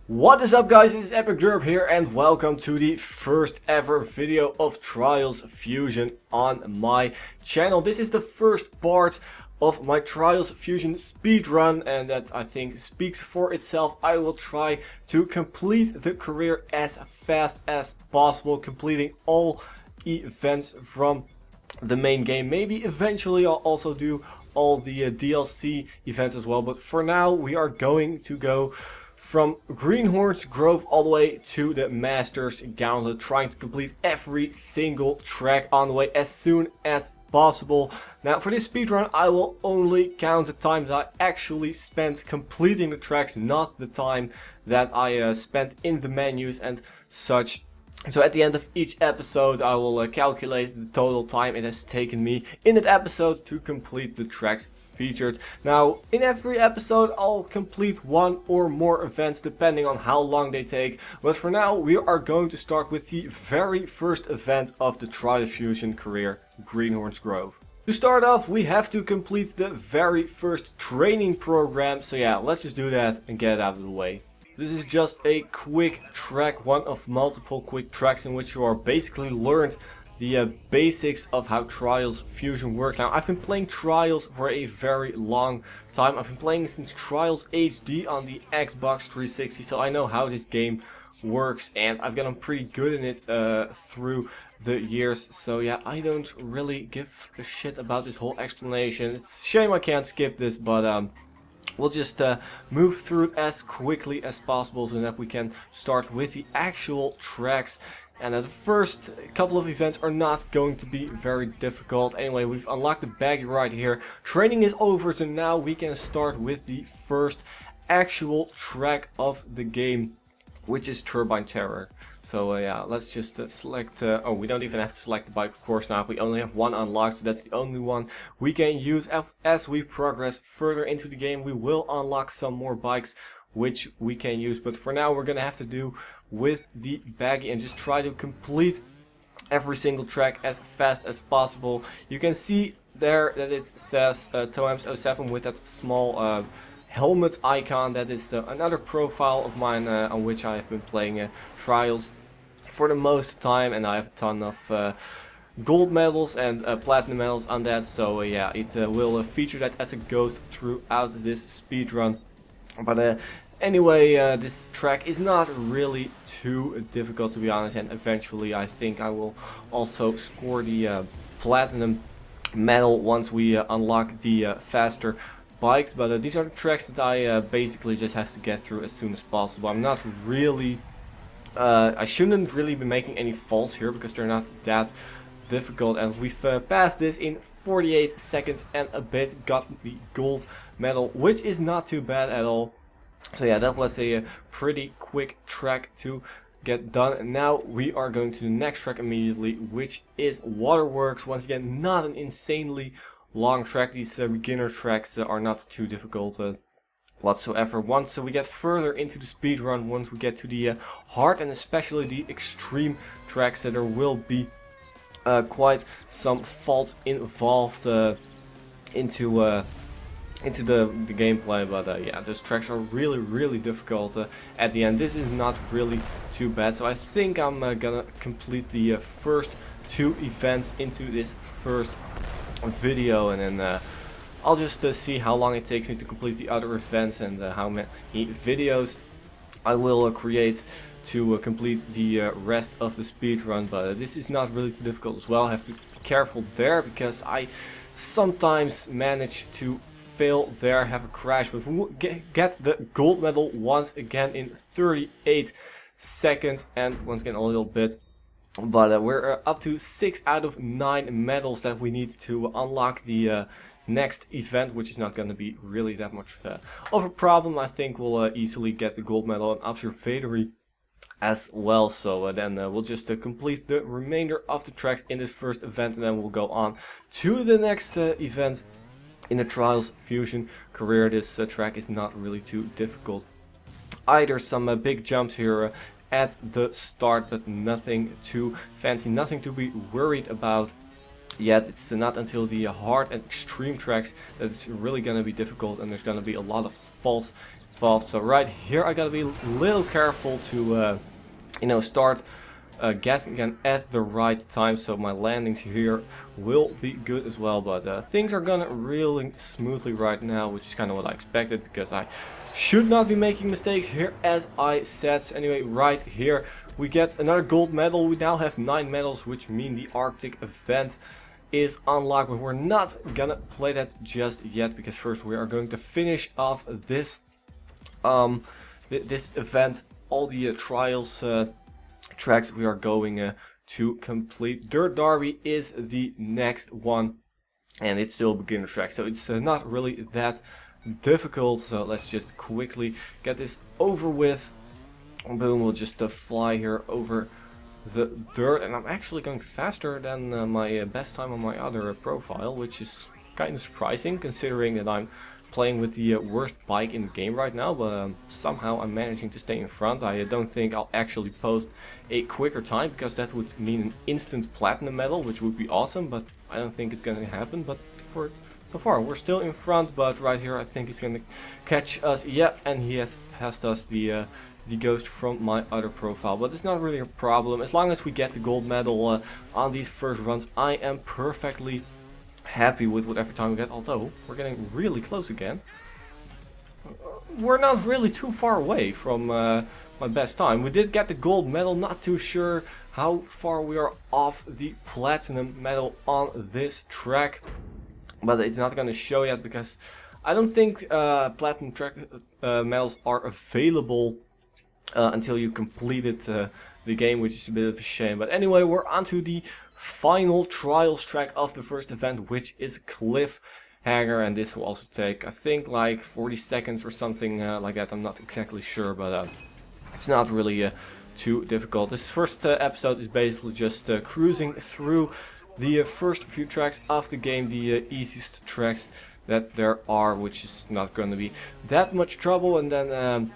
What is up, guys? It is Epic Derp here and welcome to the first ever video of Trials Fusion on my channel. This is the first part of my Trials Fusion speedrun and that I think speaks for itself. I will try to complete the career as fast as possible, completing all events from the main game. Maybe eventually I'll also do all the DLC events as well, but for now we are going to go from Greenhorn's Grove all the way to the Masters Gauntlet, trying to complete every single track on the way as soon as possible. Now for this speedrun I will only count the time that I actually spent completing the tracks, not the time that I spent in the menus and such. So at the end of each episode I will calculate the total time it has taken me in that episode to complete the tracks featured. Now in every episode I'll complete one or more events depending on how long they take. But for now we are going to start with the very first event of the Trials Fusion career, Greenhorn's Grove. To start off we have to complete the very first training program. So yeah, let's just do that and get it out of the way. This is just a quick track, one of multiple quick tracks in which you are basically learned the basics of how Trials Fusion works. Now I've been playing Trials for a very long time. I've been playing since Trials HD on the Xbox 360, so I know how this game works and I've gotten pretty good in it through the years. So yeah, I don't really give a shit about this whole explanation. It's a shame I can't skip this, but we'll just move through it as quickly as possible so that we can start with the actual tracks. And the first couple of events are not going to be very difficult. Anyway, we've unlocked the baggy right here. Training is over, so now we can start with the first actual track of the game, which is Turbine Terror. So yeah, let's just select, oh, we don't even have to select the bike, of course now. We only have one unlocked, so that's the only one we can use. As we progress further into the game, we will unlock some more bikes which we can use. But for now, we're going to have to do with the baggy and just try to complete every single track as fast as possible. You can see there that it says Toems07 with that small helmet icon. That is another profile of mine on which I have been playing Trials for the most time, and I have a ton of gold medals and platinum medals on that. So yeah, it will feature that as a ghost throughout this speedrun. But anyway, this track is not really too difficult, to be honest, and eventually I think I will also score the platinum medal once we unlock the faster bikes. But these are the tracks that I basically just have to get through as soon as possible. I'm not really I shouldn't really be making any faults here because they're not that difficult, and we've passed this in 48 seconds and a bit, got the gold medal, which is not too bad at all. So yeah, that was a pretty quick track to get done. Now we are going to the next track immediately, which is Waterworks. Once again, not an insanely long track. These beginner tracks are not too difficult whatsoever. Once we get further into the speedrun, once we get to the hard and especially the extreme tracks, there will be quite some faults involved into the gameplay. But yeah, those tracks are really difficult at the end. This is not really too bad, so I think I'm gonna complete the first two events into this first video, and then I'll just see how long it takes me to complete the other events and how many videos I will create to complete the rest of the speedrun. But this is not really difficult as well. I have to be careful there because I sometimes manage to fail there, have a crash, but we will get the gold medal once again in 38 seconds, and once again a little bit. But we're up to 6 out of 9 medals that we need to unlock the next event, which is not going to be really that much of a problem. I think we'll easily get the gold medal and observatory as well. So then we'll just complete the remainder of the tracks in this first event, and then we'll go on to the next event in the Trials Fusion career. This track is not really too difficult either. Some big jumps here at the start, but nothing too fancy, nothing to be worried about yet. It's not until the hard and extreme tracks that it's really going to be difficult, and there's going to be a lot of faults fault. So right here I gotta be a little careful to you know, start guessing again at the right time, so my landings here will be good as well. But things are gonna really smoothly right now, which is kind of what I expected, because I should not be making mistakes here, as I said. So anyway, right here we get another gold medal. We now have 9 medals, which mean the Arctic event is unlocked, but we're not gonna play that just yet, because first we are going to finish off this this event, all the trials tracks we are going to complete. Dirt Derby is the next one, and it's still a beginner track, so it's not really that difficult. So let's just quickly get this over with. Boom, we'll just fly here over the dirt, and I'm actually going faster than my best time on my other profile, which is kind of surprising considering that I'm playing with the worst bike in the game right now. But somehow I'm managing to stay in front. I don't think I'll actually post a quicker time, because that would mean an instant platinum medal, which would be awesome, but I don't think it's gonna happen. But for so far we're still in front, but right here I think he's gonna catch us. Yeah, and he has passed us, the ghost from my other profile, but it's not really a problem. As long as we get the gold medal on these first runs, I am perfectly happy with whatever time we get. Although we're getting really close again. We're not really too far away from my best time. We did get the gold medal. Not too sure how far we are off the platinum medal on this track, but it's not going to show yet, because I don't think platinum track medals are available until you completed the game, which is a bit of a shame. But anyway, we're on to the final trials track of the first event, which is Cliffhanger, and this will also take, I think, like 40 seconds or something like that. I'm not exactly sure, but it's not really too difficult. This first episode is basically just cruising through the first few tracks of the game, the easiest tracks that there are, which is not going to be that much trouble. And then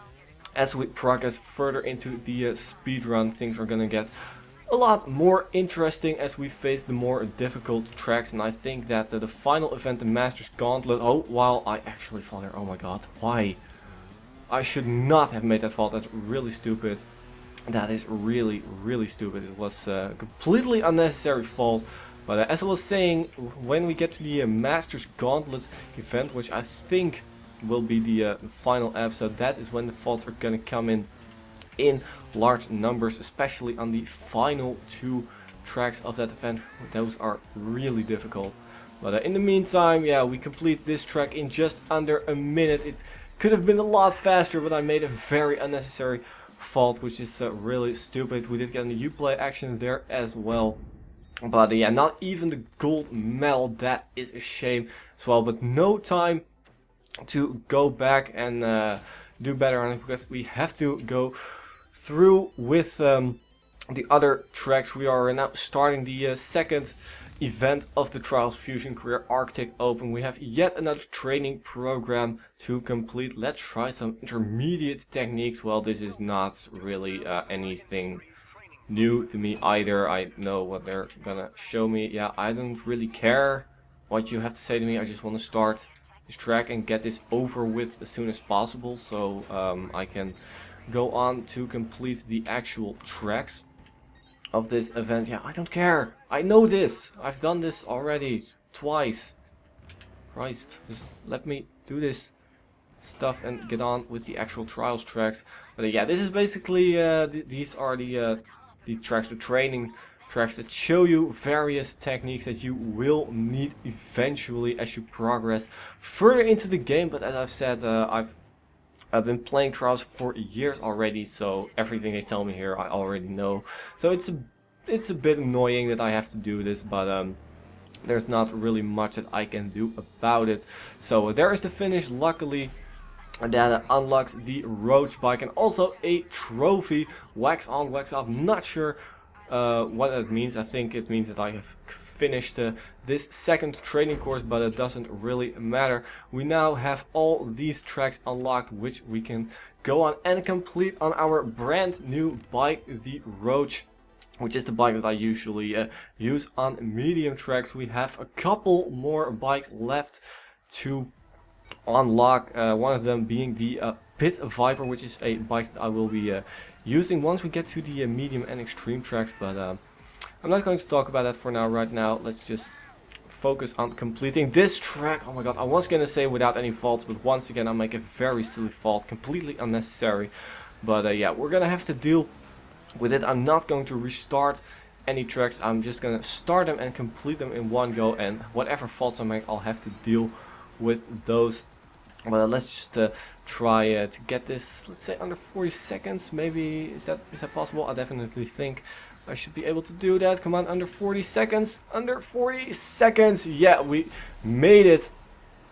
as we progress further into the speedrun, things are going to get a lot more interesting as we face the more difficult tracks. And I think that the final event, the Masters Gauntlet... Oh, wow, I actually fall here. Oh my god, why? I should not have made that fall. That's really stupid. That is really, really stupid. It was a completely unnecessary fall. But as I was saying, when we get to the Masters Gauntlet event, which I think will be the final episode, that is when the faults are gonna come in large numbers, especially on the final 2 tracks of that event. Those are really difficult. But in the meantime, yeah, we complete this track in just under a minute. It could have been a lot faster, but I made a very unnecessary fault, which is really stupid. We did get an Uplay action there as well. But yeah, not even the gold medal. That is a shame as well. But no time to go back and do better on it, because we have to go through with the other tracks. We are now starting the second event of the Trials Fusion Career Arctic Open. We have yet another training program to complete. Let's try some intermediate techniques. Well, this is not really anything new to me either. I know what they're gonna show me. Yeah, I don't really care what you have to say to me. I just want to start this track and get this over with as soon as possible, so I can go on to complete the actual tracks of this event. Yeah, I don't care. I know this. I've done this already twice. Christ, just let me do this stuff and get on with the actual trials tracks. But yeah, this is basically these are the tracks, the training tracks that show you various techniques that you will need eventually as you progress further into the game. But as I've said, I've been playing Trials for years already, so everything they tell me here I already know. So it's a bit annoying that I have to do this, but there's not really much that I can do about it. So there is the finish, luckily. And that unlocks the Roach bike and also a trophy. Wax on, wax off. Not sure what that means. I think it means that I have finished this second training course, but it doesn't really matter. We now have all these tracks unlocked, which we can go on and complete on our brand new bike, the Roach, which is the bike that I usually use on medium tracks. We have a couple more bikes left to unlock, one of them being the Pit Viper, which is a bike that I will be using once we get to the medium and extreme tracks, but I'm not going to talk about that for now. Right now, let's just focus on completing this track. Oh my god, I was gonna say without any faults, but once again I make a very silly fault, completely unnecessary. But yeah, we're gonna have to deal with it. I'm not going to restart any tracks. I'm just gonna start them and complete them in one go, and whatever faults I make, I'll have to deal with those. Well, let's just try to get this, let's say, under 40 seconds. Maybe is that possible? I definitely think I should be able to do that. Come on, under 40 seconds. Under 40 seconds. Yeah, we made it.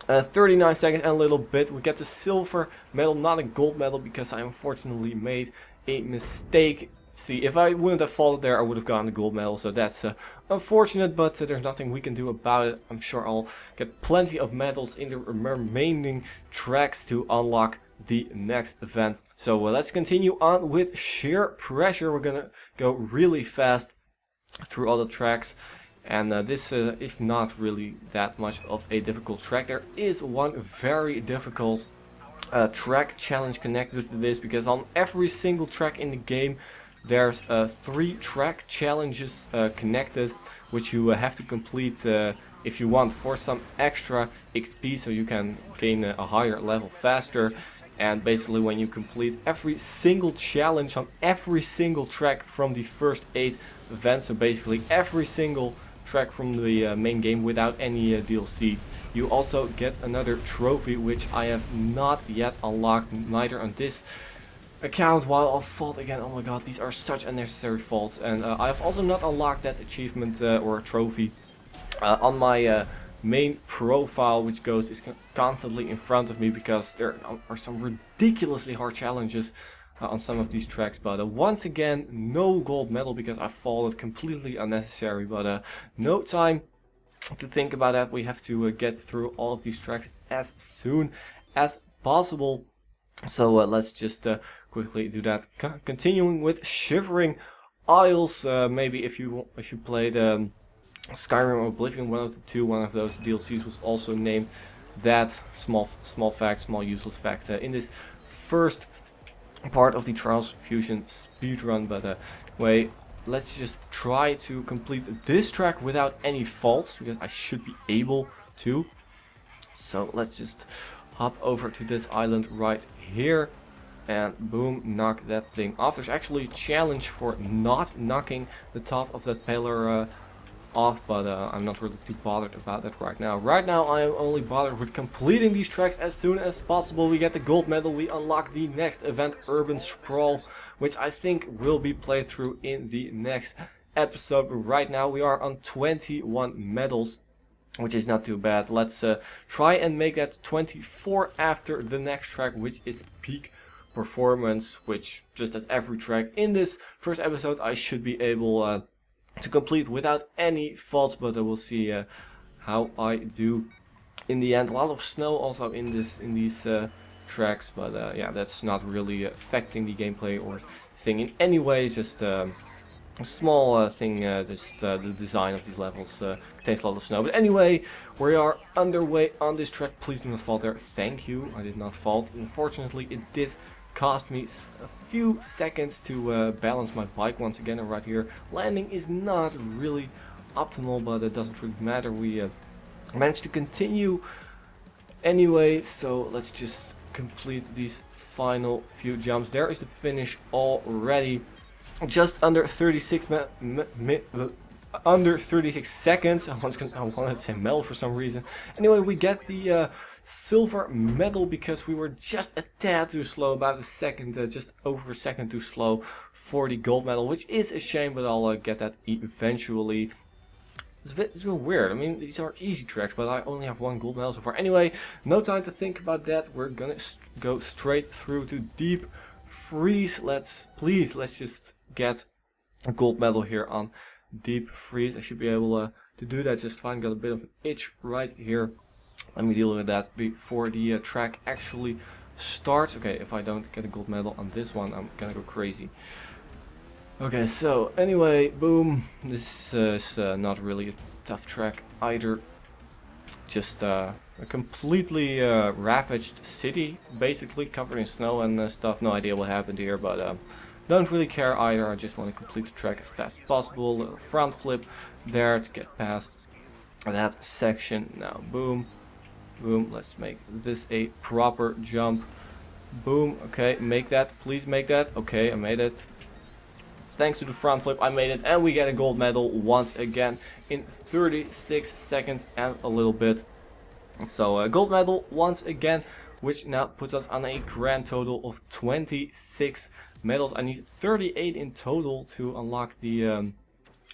39 seconds and a little bit. We get the silver medal, not a gold medal, because I unfortunately made a mistake. See, if I wouldn't have fallen there, I would have gotten the gold medal. So that's unfortunate, but there's nothing we can do about it. I'm sure I'll get plenty of medals in the remaining tracks to unlock the next event. So let's continue on with sheer pressure. We're gonna go really fast through all the tracks, and this is not really that much of a difficult track. There is one very difficult track challenge connected to this, because on every single track in the game there's 3 track challenges connected, which you have to complete if you want, for some extra XP, so you can gain a higher level faster. And basically, when you complete every single challenge on every single track from the first 8 events, so basically every single track from the main game without any DLC, you also get another trophy, which I have not yet unlocked, neither on this account. While I'll fault again, oh my god, these are such unnecessary faults. And I have also not unlocked that achievement or trophy on my main profile, which is constantly in front of me, because there are some ridiculously hard challenges on some of these tracks. But once again, no gold medal because I followed, completely unnecessary. But no time to think about that. We have to get through all of these tracks as soon as possible. So let's just quickly do that. Continuing with Shivering Isles. Maybe if you played Skyrim or Oblivion, one of the two, one of those DLCs was also named that. Small useless fact in this first part of the Trials Fusion speedrun. But anyway, let's just try to complete this track without any faults, because I should be able to. So let's just hop over to this island right here and boom, knock that thing off. There's actually a challenge for not knocking the top of that pillar off, but I'm not really too bothered about that right now. Right now I am only bothered with completing these tracks as soon as possible. We get the gold medal, we unlock the next event, Urban Sprawl, which I think will be played through in the next episode. But right now we are on 21 medals, which is not too bad. Let's try and make that 24 after the next track, which is Peak Performance, which, just as every track in this first episode, I should be able to complete without any faults. But we'll see how I do in the end. A lot of snow also in these tracks, but yeah, that's not really affecting the gameplay or thing in any way. Just a small thing. Just the design of these levels contains a lot of snow. But anyway, we are underway on this track. Please do not fall there. Thank you. I did not fall. Unfortunately, it did cost me a few seconds to balance my bike once again. And right here, landing is not really optimal, but it doesn't really matter. We managed to continue anyway. So let's just complete these final few jumps. There is the finish already. Just under 36 under 36 seconds. I wanted to say medal for some reason. Anyway, we get the silver medal because we were just a tad too slow, about a second, just over a second too slow for the gold medal, which is a shame, but I'll get that eventually. It's real weird. I mean, these are easy tracks, but I only have one gold medal so far. Anyway, no time to think about that. We're gonna go straight through to Deep Freeze. Let's just get a gold medal here on Deep Freeze. I should be able to do that just fine. Got a bit of an itch right here. Let me deal with that before the track actually starts. Okay, if I don't get a gold medal on this one, I'm gonna go crazy. Okay, so anyway, boom. This is not really a tough track either. Just a completely ravaged city, basically covered in snow and stuff. No idea what happened here, but don't really care either. I just want to complete the track as fast as possible. Little front flip there to get past that section. Now, boom, boom. Let's make this a proper jump. Boom. Okay, make that. Please make that. Okay, I made it. Thanks to the front flip, I made it, and we get a gold medal once again in 36 seconds and a little bit. So a gold medal once again, which now puts us on a grand total of 26 medals. I need 38 in total to unlock the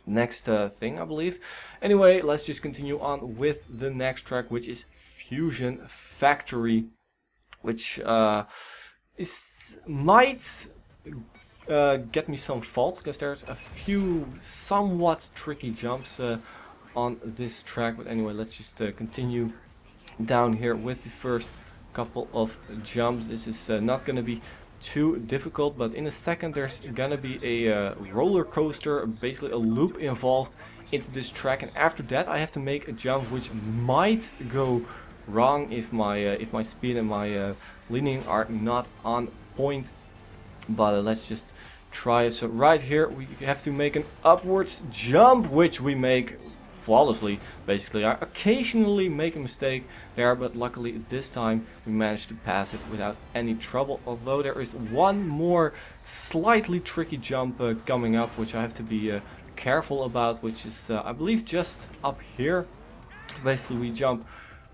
next thing, I believe. Anyway, let's just continue on with the next track, which is Fusion Factory, which might get me some faults, because there's a few somewhat tricky jumps on this track. But anyway, let's just continue down here with the first couple of jumps. This is not going to be too difficult, but in a second there's gonna be a roller coaster, basically a loop involved into this track, and after that I have to make a jump which might go wrong if my speed and my leaning are not on point. But let's just try it. So right here we have to make an upwards jump, which we make flawlessly. Basically, I occasionally make a mistake there, but luckily this time we managed to pass it without any trouble. Although there is one more slightly tricky jump coming up, which I have to be careful about, which is I believe just up here. Basically we jump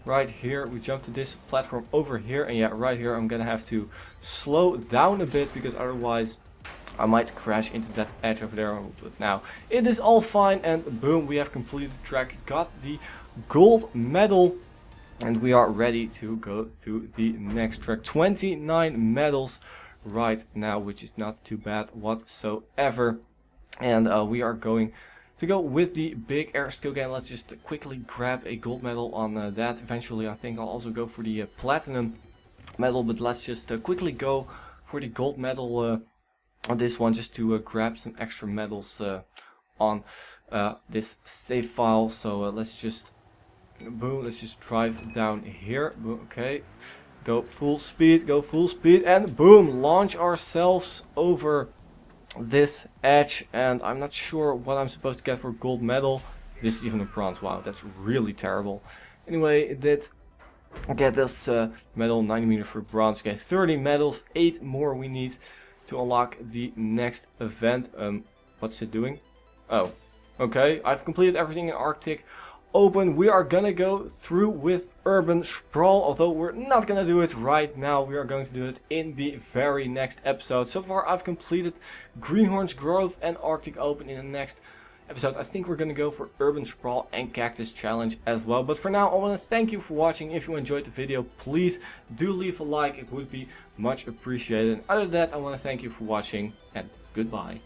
right here, we jump to this platform over here, and yeah, right here I'm gonna have to slow down a bit, because otherwise I might crash into that edge over there. But now it is all fine, and boom, we have completed the track, got the gold medal, and we are ready to go to the next track. 29 medals right now, which is not too bad whatsoever. And we are going to go with the big air skill game. Let's just quickly grab a gold medal on that. Eventually I think I'll also go for the platinum medal, but let's just quickly go for the gold medal on this one, just to grab some extra medals on this save file. So let's just boom, let's just drive down here. Boom, okay, go full speed, and boom, launch ourselves over this edge. And I'm not sure what I'm supposed to get for gold medal. This is even a bronze. Wow, that's really terrible. Anyway, it did get this medal, 90 meters for bronze. Okay, 30 medals, 8 more we need to unlock the next event. What's it doing? Oh, okay, I've completed everything in Arctic Open. We are gonna go through with Urban Sprawl, although we're not gonna do it right now. We are going to do it in the very next episode. So far I've completed Greenhorn's Grove and Arctic Open. In the next episode I think we're gonna go for Urban Sprawl and Cactus Challenge as well. But for now I want to thank you for watching. If you enjoyed the video, please do leave a like, it would be much appreciated. And other than that, I want to thank you for watching, and goodbye.